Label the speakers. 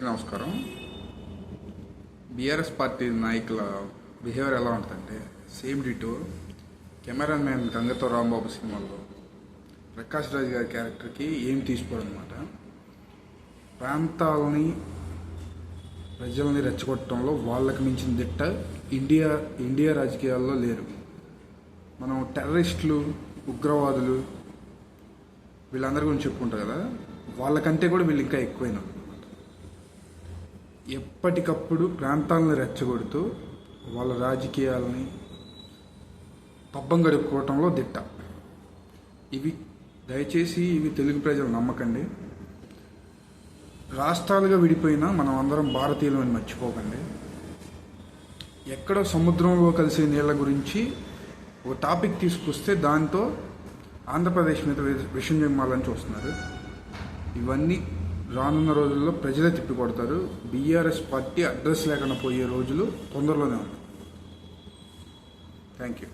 Speaker 1: అందరికీ నమస్కారం. BRS party నాయకుల బిహేవియర్ ఎలా ఉంటుందంటే సేమ్ డిటో కెమెరా మ్యాన్ గంగతో రాంబాబు సినిమాలో ప్రకాష్ రాజ్ గారి క్యారెక్టర్కి ఏం తీసుకోవడం అనమాట. ప్రాంతాలని ప్రజల్ని రెచ్చగొట్టడంలో వాళ్ళకి మించిన దిట్ట ఇండియా రాజకీయాల్లో లేరు. మనం టెర్రరిస్టులు, ఉగ్రవాదులు వీళ్ళందరి గురించి చెప్పుకుంటారు కదా, వాళ్ళకంటే కూడా వీళ్ళు ఇంకా ఎక్కువైనా ఎప్పటికప్పుడు ప్రాంతాలను రెచ్చగొడుతూ వాళ్ళ రాజకీయాలని పబ్బం గడుపుకోవటంలో దిట్ట. దయచేసి ఇవి తెలుగు ప్రజలు నమ్మకండి. రాష్ట్రాలుగా విడిపోయినా మనం అందరం భారతీయులు అని మర్చిపోకండి. ఎక్కడో సముద్రంలో కలిసే నీళ్ళ గురించి ఒక టాపిక్ తీసుకొస్తే దాంతో ఆంధ్రప్రదేశ్ మీద విషం జమ్మాలని చూస్తున్నారు. ఇవన్నీ రానున్న రోజుల్లో ప్రజలే తిప్పికొడతారు. బీఆర్ఎస్ పార్టీ అడ్రస్ లేకుండా పోయే రోజులు తొందరలోనే ఉన్నాయి. Thank you.